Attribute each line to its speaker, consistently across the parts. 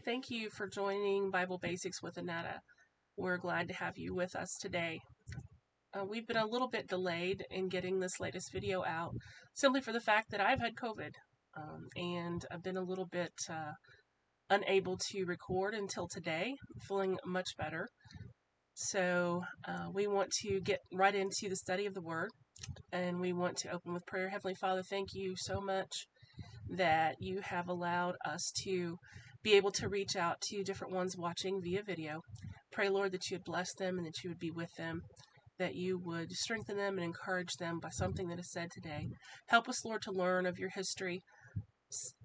Speaker 1: Thank you for joining Bible Basics with Anetta. We're glad to have you with us today. We've been a little bit delayed in getting this latest video out, simply for the fact that I've had COVID, and I've been a little bit unable to record until today. I'm feeling much better. So we want to get right into the study of the Word, and we want to open with prayer. Heavenly Father, thank you so much that you have allowed us to be able to reach out to different ones watching via video. Pray, Lord, that you would bless them and that you would be with them, that you would strengthen them and encourage them by something that is said today. Help us, Lord, to learn of your history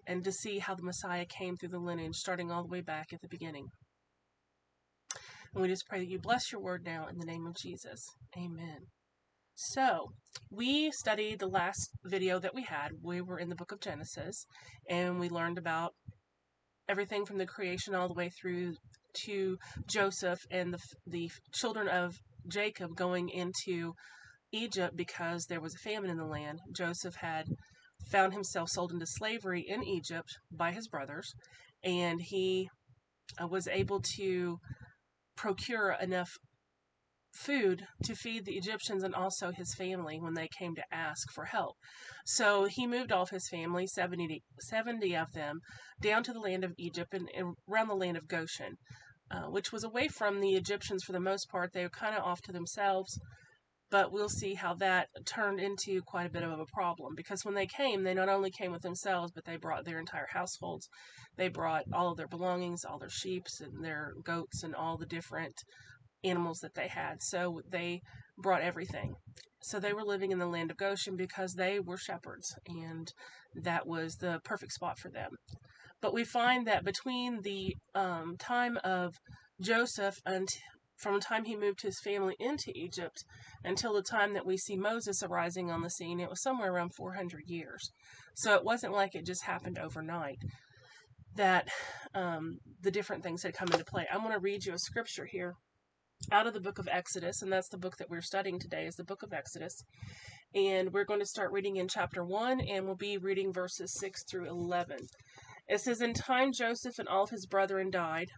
Speaker 1: and to see how the Messiah came through the lineage, starting all the way back at the beginning. And we just pray that you bless your word now in the name of Jesus. Amen. So, we studied the last video that we had. We were in the book of Genesis, and we learned about everything from the creation all the way through to Joseph and the children of Jacob going into Egypt because there was a famine in the land. Joseph had found himself sold into slavery in Egypt by his brothers, and he was able to procure enough food to feed the Egyptians and also his family when they came to ask for help. So he moved all of his family, 70 of them, down to the land of Egypt and around the land of Goshen, which was away from the Egyptians for the most part. They were kind of off to themselves, but we'll see how that turned into quite a bit of a problem, because when they came, they not only came with themselves, but they brought their entire households. They brought all of their belongings, all their sheep and their goats and all the different animals that they had. So they brought everything. So they were living in the land of Goshen because they were shepherds, and that was the perfect spot for them. But we find that between the time of Joseph and from the time he moved his family into Egypt until the time that we see Moses arising on the scene, it was somewhere around 400 years. So it wasn't like it just happened overnight that the different things had come into play. I'm going to read you a scripture here out of the book of Exodus, and that's the book that we're studying today, is the book of Exodus. And we're going to start reading in chapter 1, and we'll be reading verses 6 through 11. It says, "In time Joseph and all of his brethren died,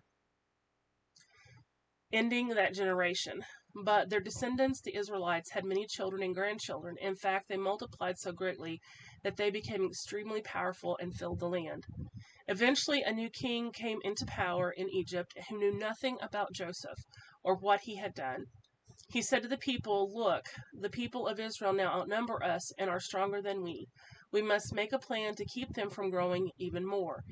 Speaker 1: ending that generation. But their descendants, the Israelites, had many children and grandchildren. In fact, they multiplied so greatly that they became extremely powerful and filled the land. Eventually, a new king came into power in Egypt who knew nothing about Joseph or what he had done. He said to the people, 'Look, the people of Israel now outnumber us and are stronger than we. We must make a plan to keep them from growing even more.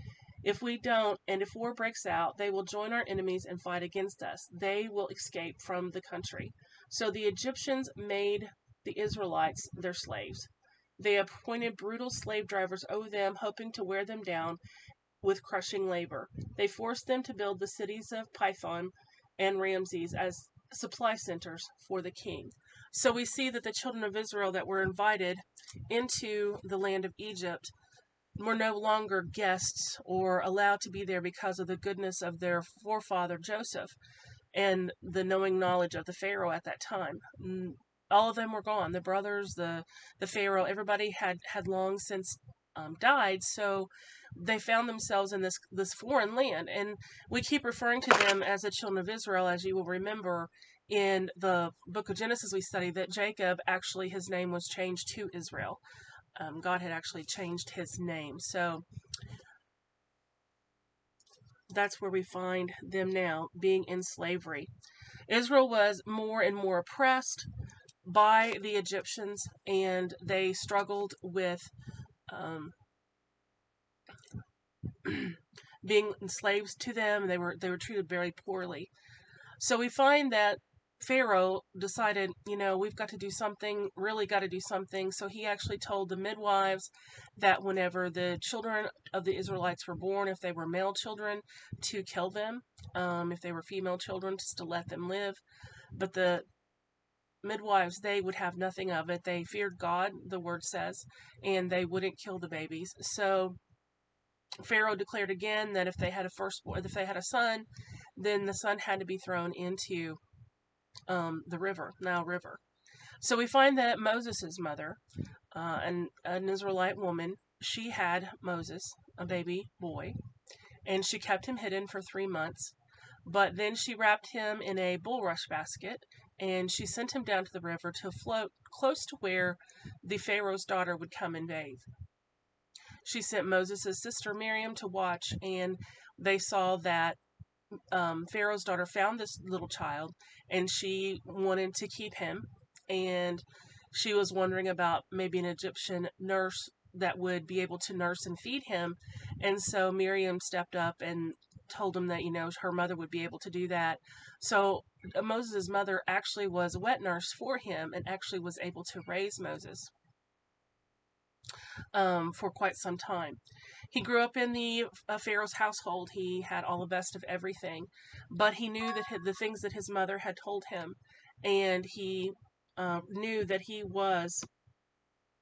Speaker 1: If we don't, and if war breaks out, they will join our enemies and fight against us. They will escape from the country.' So the Egyptians made the Israelites their slaves. They appointed brutal slave drivers over them, hoping to wear them down with crushing labor. They forced them to build the cities of Pithom and Ramses as supply centers for the king." So we see that the children of Israel that were invited into the land of Egypt were no longer guests or allowed to be there because of the goodness of their forefather Joseph and the knowing knowledge of the Pharaoh at that time. All of them were gone. The brothers, the Pharaoh, everybody had long since died, so they found themselves in this foreign land. And we keep referring to them as the children of Israel, as you will remember in the book of Genesis we studied, that Jacob, actually his name was changed to Israel. God had actually changed his name. So that's where we find them now, being in slavery. Israel was more and more oppressed by the Egyptians, and they struggled with being slaves to them. They were treated very poorly. So we find that Pharaoh decided, we've got to do something, really got to do something. So he actually told the midwives that whenever the children of the Israelites were born, if they were male children, to kill them. If they were female children, just to let them live. But the midwives, they would have nothing of it. They feared God, the word says, and they wouldn't kill the babies. So Pharaoh declared again that if they had a son, then the son had to be thrown into the Nile River. So we find that Moses' mother, an Israelite woman, she had Moses, a baby boy, and she kept him hidden for 3 months. But then she wrapped him in a bulrush basket, and she sent him down to the river to float close to where the Pharaoh's daughter would come and bathe. She sent Moses' sister Miriam to watch, and they saw that Pharaoh's daughter found this little child, and she wanted to keep him, and she was wondering about maybe an Egyptian nurse that would be able to nurse and feed him. And so Miriam stepped up and told him that, her mother would be able to do that. So Moses' mother actually was a wet nurse for him and actually was able to raise Moses for quite some time. He grew up in the Pharaoh's household. He had all the best of everything, but he knew that the things that his mother had told him, and he knew that he was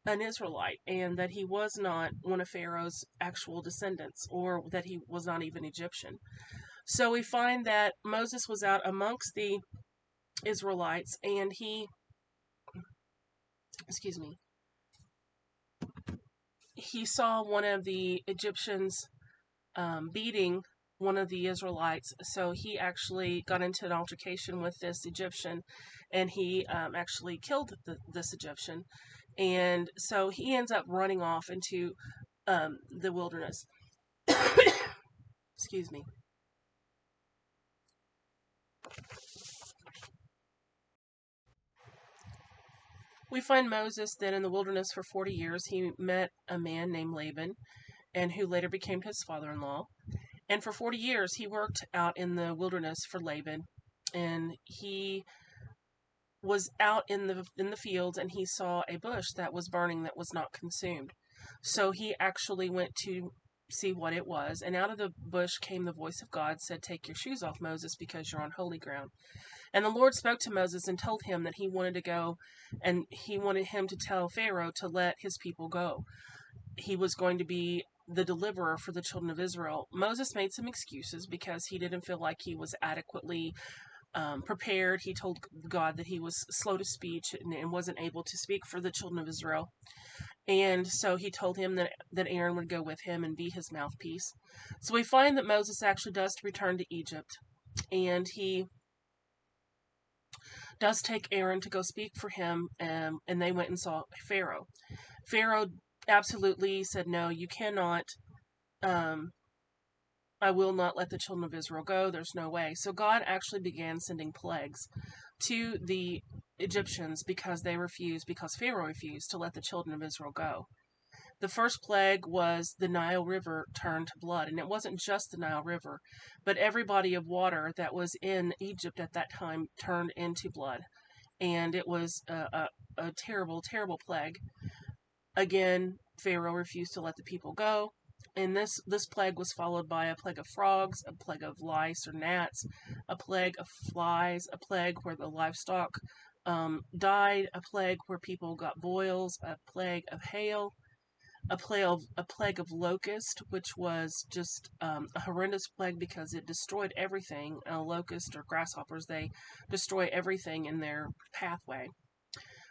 Speaker 1: an Israelite and that he was not one of Pharaoh's actual descendants, or that he was not even Egyptian. So we find that Moses was out amongst the Israelites, and he saw one of the Egyptians beating one of the Israelites. So he actually got into an altercation with this Egyptian, and he actually killed this Egyptian. And so he ends up running off into the wilderness. Excuse me. We find Moses then in the wilderness for 40 years. He met a man named Laban, and who later became his father-in-law. And for 40 years, he worked out in the wilderness for Laban, and he was out in the fields, and he saw a bush that was burning that was not consumed. So he actually went to see what it was, and out of the bush came the voice of God, said, "Take your shoes off, Moses, because you're on holy ground." And the Lord spoke to Moses and told him that he wanted to go, and he wanted him to tell Pharaoh to let his people go. He was going to be the deliverer for the children of Israel. Moses made some excuses because he didn't feel like he was adequately prepared. He told God that he was slow to speech and wasn't able to speak for the children of Israel. And so he told him that Aaron would go with him and be his mouthpiece. So we find that Moses actually does return to Egypt, and he does take Aaron to go speak for him, and they went and saw Pharaoh. Pharaoh absolutely said, "No, you cannot. I will not let the children of Israel go. There's no way." So God actually began sending plagues to the Egyptians because Pharaoh refused to let the children of Israel go. The first plague was the Nile River turned to blood, and it wasn't just the Nile River, but every body of water that was in Egypt at that time turned into blood, and it was a terrible, terrible plague. Again, Pharaoh refused to let the people go, and this plague was followed by a plague of frogs, a plague of lice or gnats, a plague of flies, a plague where the livestock died, a plague where people got boils, a plague of hail, a plague of locust, which was just a horrendous plague because it destroyed everything. Locust or grasshoppers, they destroy everything in their pathway.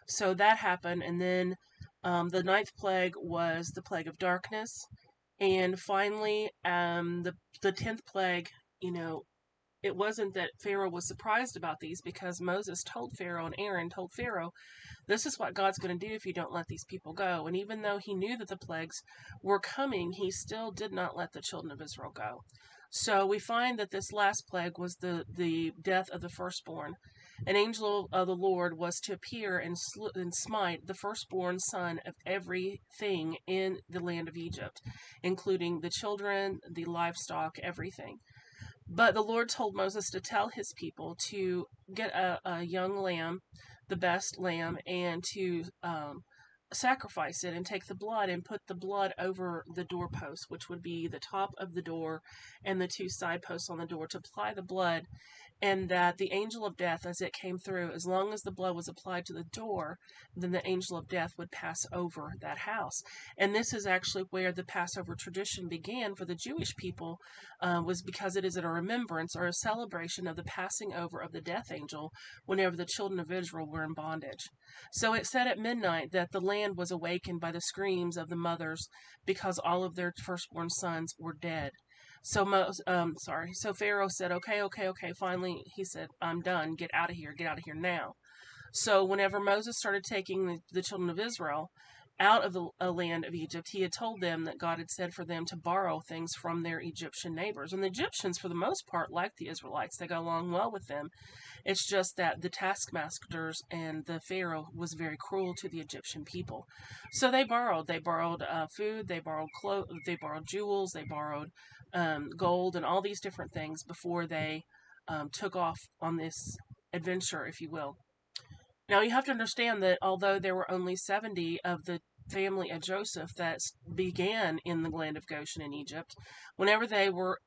Speaker 1: So that happened, and then the 9th plague was the plague of darkness, and finally the 10th plague. It wasn't that Pharaoh was surprised about these, because Moses told Pharaoh and Aaron told Pharaoh, "This is what God's going to do if you don't let these people go." And even though he knew that the plagues were coming, he still did not let the children of Israel go. So we find that this last plague was the death of the firstborn. An angel of the Lord was to appear and smite the firstborn son of everything in the land of Egypt, including the children, the livestock, everything. But the Lord told Moses to tell his people to get a young lamb, the best lamb, and to sacrifice it and take the blood and put the blood over the doorpost, which would be the top of the door and the 2 side posts on the door, to apply the blood, and that the angel of death, as it came through, as long as the blood was applied to the door, then the angel of death would pass over that house. And this is actually where the Passover tradition began for the Jewish people, was because it is a remembrance or a celebration of the passing over of the death angel whenever the children of Israel were in bondage. So it said at midnight that the land was awakened by the screams of the mothers because all of their firstborn sons were dead. So Pharaoh said, okay, okay, okay. Finally, he said, I'm done. Get out of here. Get out of here now. So whenever Moses started taking the children of Israel out of the land of Egypt, he had told them that God had said for them to borrow things from their Egyptian neighbors. And the Egyptians, for the most part, liked the Israelites. They got along well with them. It's just that the taskmasters and the Pharaoh was very cruel to the Egyptian people. So they borrowed. They borrowed food. They borrowed clothes. They borrowed jewels. They borrowed gold and all these different things before they took off on this adventure, if you will. Now you have to understand that although there were only 70 of the family of Joseph that began in the land of Goshen in Egypt, whenever they were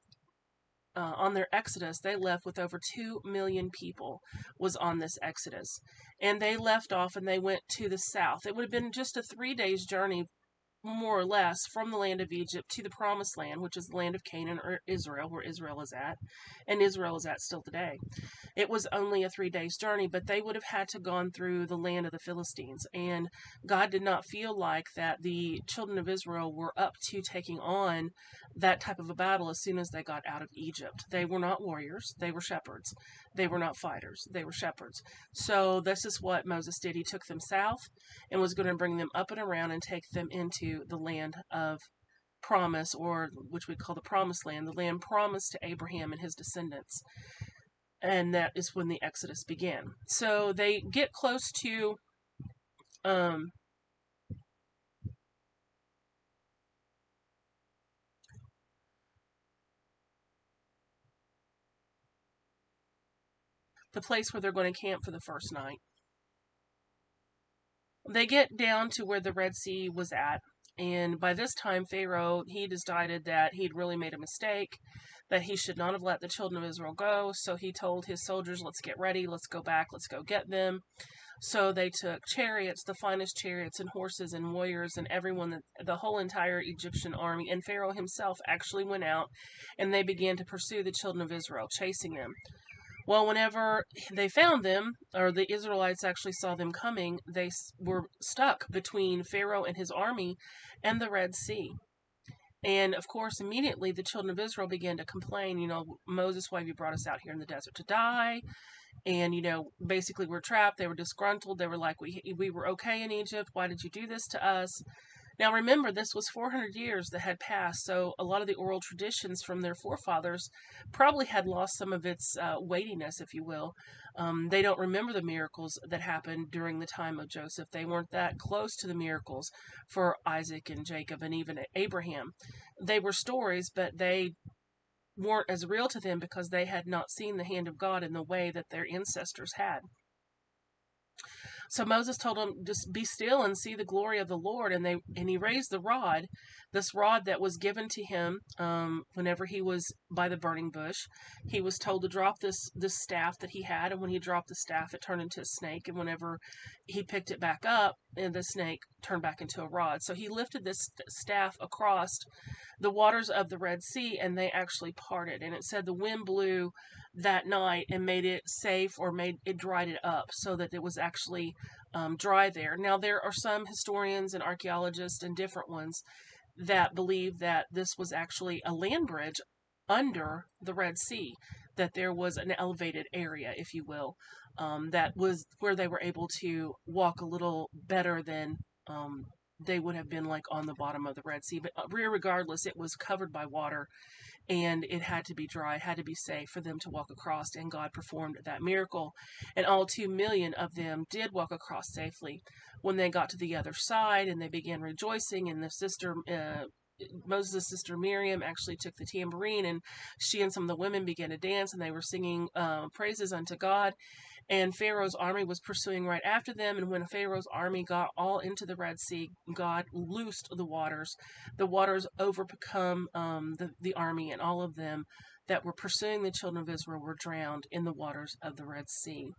Speaker 1: on their exodus, they left with over 2 million people was on this exodus. And they left off and they went to the south. It would have been just a 3 days journey, more or less, from the land of Egypt to the promised land, which is the land of Canaan or Israel, where Israel is at, and Israel is at still today. It was only a 3 days journey, but they would have had to gone through the land of the Philistines. And God did not feel like that the children of Israel were up to taking on that type of a battle as soon as they got out of Egypt. They were not warriors, they were shepherds. They were not fighters, they were shepherds. So this is what Moses did. He took them south and was going to bring them up and around and take them into the land of promise, or which we call the promised land, the land promised to Abraham and his descendants. And that is when the Exodus began. So they get close to um, the place where they're going to camp for the first night. They get down to where the Red Sea was at, and by this time Pharaoh, he decided that he'd really made a mistake, that he should not have let the children of Israel go. So he told his soldiers, let's get ready, let's go back, let's go get them. So they took chariots, the finest chariots, and horses and warriors, and everyone, the whole entire Egyptian army, and Pharaoh himself actually went out, and they began to pursue the children of Israel, chasing them. Well, whenever they found them, or the Israelites actually saw them coming, they were stuck between Pharaoh and his army and the Red Sea. And of course, immediately the children of Israel began to complain, Moses, why have you brought us out here in the desert to die? And, basically we're trapped. They were disgruntled. They were like, we were okay in Egypt. Why did you do this to us? Now remember, this was 400 years that had passed, so a lot of the oral traditions from their forefathers probably had lost some of its weightiness, if you will. They don't remember the miracles that happened during the time of Joseph. They weren't that close to the miracles for Isaac and Jacob and even Abraham. They were stories, but they weren't as real to them because they had not seen the hand of God in the way that their ancestors had. So Moses told them, just be still and see the glory of the Lord. And he raised the rod, this rod that was given to him whenever he was by the burning bush. He was told to drop this staff that he had, and when he dropped the staff, it turned into a snake. And whenever he picked it back up, and the snake turned back into a rod. So he lifted this staff across the waters of the Red Sea, and they actually parted. And it said the wind blew that night and made it safe, or made it dried it up so that it was actually dry there. Now, there are some historians and archaeologists and different ones that believe that this was actually a land bridge under the Red Sea, that there was an elevated area, if you will, that was where they were able to walk a little better than they would have been like on the bottom of the Red Sea. But regardless, it was covered by water, and it had to be dry, had to be safe for them to walk across, and God performed that miracle. And all 2 million of them did walk across safely. When they got to the other side and they began rejoicing, and Moses' sister Miriam actually took the tambourine, and she and some of the women began to dance, and they were singing praises unto God. And Pharaoh's army was pursuing right after them. And when Pharaoh's army got all into the Red Sea, God loosed the waters. The waters overcome the army, and all of them that were pursuing the children of Israel were drowned in the waters of the Red Sea.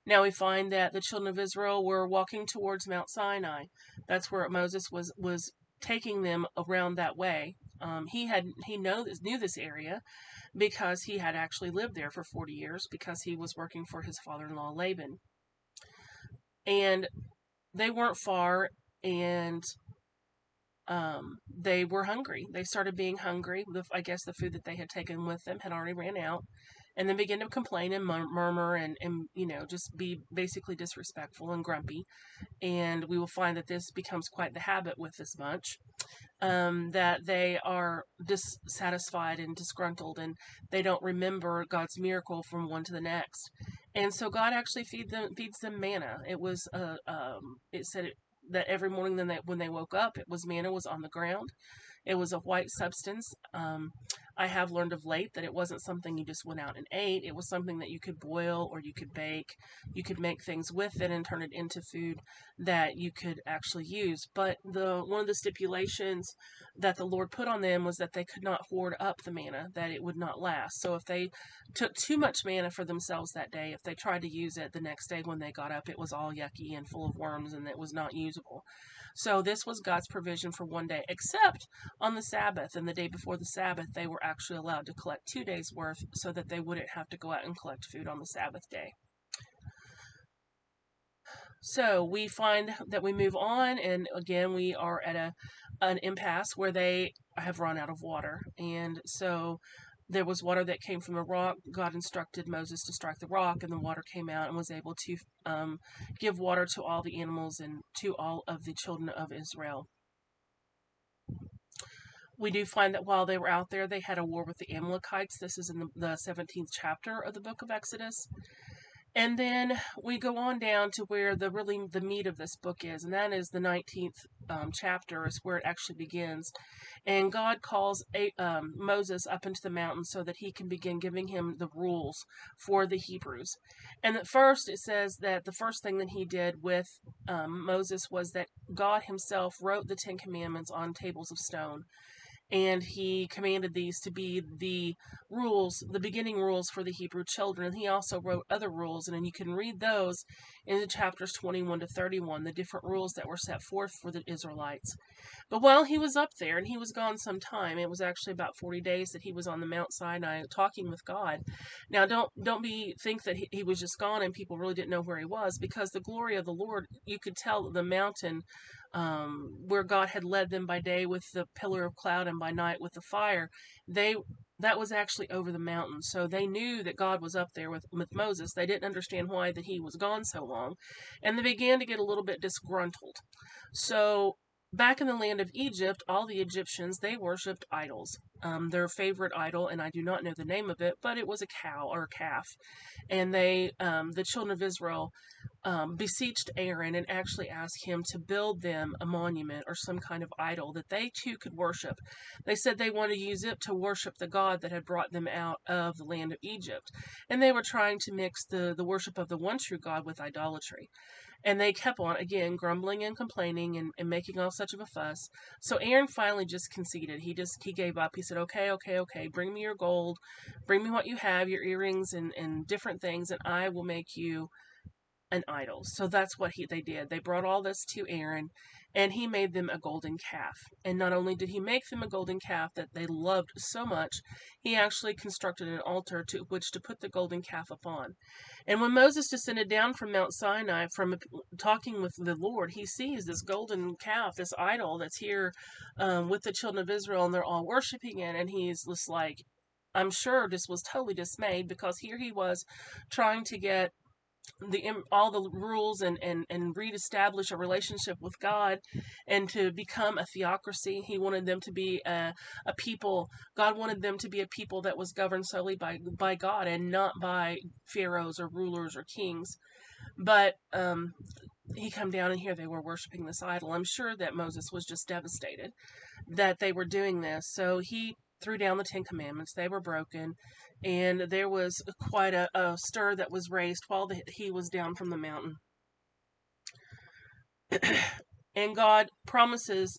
Speaker 1: Now we find that the children of Israel were walking towards Mount Sinai. That's where Moses was taking them around that way. He knew this area because he had actually lived there for 40 years because he was working for his father-in-law Laban. And they weren't far, and they were hungry. They started being hungry. I guess the food that they had taken with them had already ran out. And then began to complain and murmur and just be basically disrespectful and grumpy. And we will find that this becomes quite the habit with this bunch. That they are dissatisfied and disgruntled, and they don't remember God's miracle from one to the next. And so God actually feeds them manna. It said that every morning when they woke up, manna was on the ground. It was a white substance. I have learned of late that it wasn't something you just went out and ate. It was something that you could boil or you could bake. You could make things with it and turn it into food that you could actually use. But one of the stipulations that the Lord put on them was that they could not hoard up the manna, that it would not last. So if they took too much manna for themselves that day, if they tried to use it the next day when they got up, it was all yucky and full of worms and it was not usable. So this was God's provision for one day, except on the Sabbath and the day before the Sabbath, they were actually allowed to collect 2 days worth so that they wouldn't have to go out and collect food on the Sabbath day. So we find that we move on, and again, we are at an impasse where they have run out of water. And so there was water that came from the rock. God instructed Moses to strike the rock, and the water came out and was able to give water to all the animals and to all of the children of Israel. We do find that while they were out there, they had a war with the Amalekites. This is in the 17th chapter of the book of Exodus. And then we go on down to where the meat of this book is, and that is the 19th chapter is where it actually begins. And God calls Moses up into the mountain so that he can begin giving him the rules for the Hebrews. And at first it says that the first thing that he did with Moses was that God himself wrote the 10 Commandments on tables of stone. And he commanded these to be the rules, the beginning rules for the Hebrew children. He also wrote other rules, and you can read those in the chapters 21 to 31, the different rules that were set forth for the Israelites. But while he was up there, and he was gone some time, it was actually about 40 days that he was on the Mount Sinai talking with God. Now, don't think that he was just gone and people really didn't know where he was, because the glory of the Lord, you could tell the mountain where God had led them by day with the pillar of cloud and by night with the fire, that was actually over the mountain. So they knew that God was up there with Moses. They didn't understand why that he was gone so long, and they began to get a little bit disgruntled. So back in the land of Egypt, all the Egyptians, they worshipped idols. Their favorite idol, and I do not know the name of it, but it was a cow or a calf. And the children of Israel beseeched Aaron and actually asked him to build them a monument or some kind of idol that they too could worship. They said they wanted to use it to worship the God that had brought them out of the land of Egypt. And they were trying to mix the worship of the one true God with idolatry. And they kept on, again, grumbling and complaining and making all such of a fuss. So Aaron finally just conceded. He gave up. He said, okay, bring me your gold, bring me what you have, your earrings and different things, and I will make you an idol. So that's what they did. They brought all this to Aaron, and he made them a golden calf. And not only did he make them a golden calf that they loved so much, he actually constructed an altar to which to put the golden calf upon. And when Moses descended down from Mount Sinai from talking with the Lord, he sees this golden calf, this idol that's here with the children of Israel, and they're all worshiping it, and he's just like, I'm sure this was totally dismayed, because here he was trying to get all the rules and reestablish a relationship with God and to become a theocracy. He wanted them to be a people. God wanted them to be a people that was governed solely by God and not by pharaohs or rulers or kings. But he come down, and here they were worshiping this idol. I'm sure that Moses was just devastated that they were doing this. So he threw down the 10 Commandments. They were broken, and there was quite a stir that was raised while he was down from the mountain. And God promises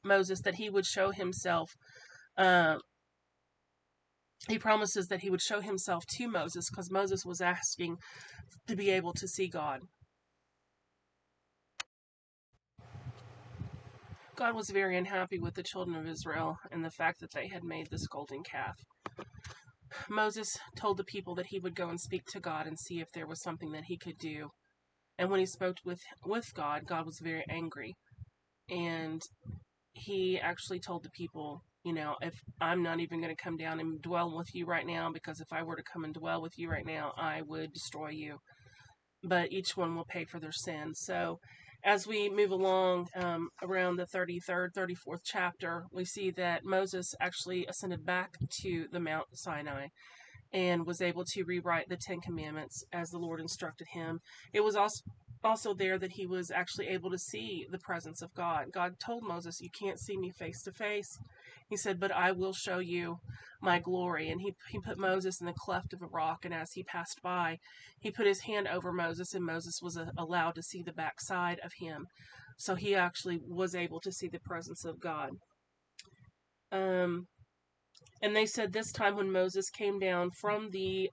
Speaker 1: Moses that he would show himself. He promises that he would show himself to Moses, because Moses was asking to be able to see God. God was very unhappy with the children of Israel and the fact that they had made this golden calf. Moses told the people that he would go and speak to God and see if there was something that he could do. And when he spoke with God, God was very angry. And he actually told the people, if I'm not even going to come down and dwell with you right now, because if I were to come and dwell with you right now, I would destroy you. But each one will pay for their sins. So as we move along around the 33rd, 34th chapter, we see that Moses actually ascended back to the Mount Sinai and was able to rewrite the Ten Commandments as the Lord instructed him. It was also there that he was actually able to see the presence of God. God told Moses, "You can't see me face to face." He said, "But I will show you my glory." And he put Moses in the cleft of a rock, and as he passed by, he put his hand over Moses, and Moses was allowed to see the backside of him. So he actually was able to see the presence of God. And they said this time when Moses came down from the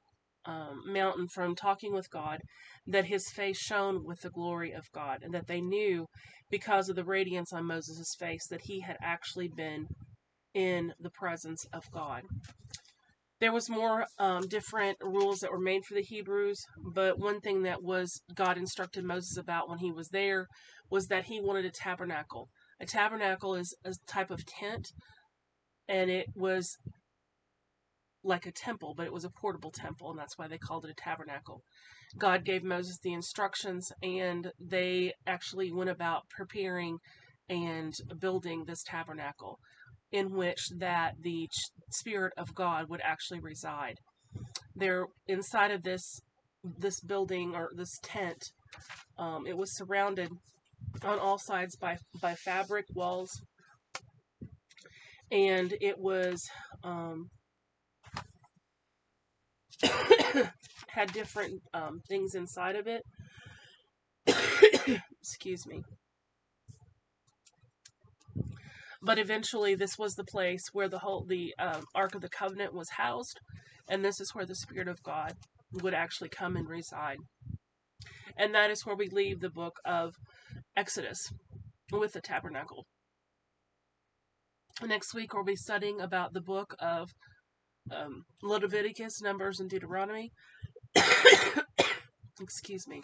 Speaker 1: mountain from talking with God, that his face shone with the glory of God, and that they knew because of the radiance on Moses' face that he had actually been in the presence of God. There was more different rules that were made for the Hebrews, but one thing that was God instructed Moses about when he was there was that he wanted a tabernacle. A tabernacle is a type of tent, and it was like a temple, but it was a portable temple, and that's why they called it a tabernacle. God gave Moses the instructions, and they actually went about preparing and building this tabernacle, in which that the Spirit of God would actually reside. There, inside of this building or this tent, it was surrounded on all sides by fabric walls, and it was had different things inside of it. Excuse me. But eventually, this was the place where the Ark of the Covenant was housed, and this is where the Spirit of God would actually come and reside. And that is where we leave the book of Exodus with the tabernacle. Next week, we'll be studying about the book of Leviticus, Numbers, and Deuteronomy. Excuse me.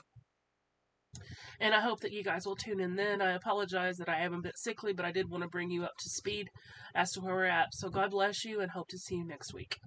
Speaker 1: And I hope that you guys will tune in then. I apologize that I am a bit sickly, but I did want to bring you up to speed as to where we're at. So God bless you, and hope to see you next week.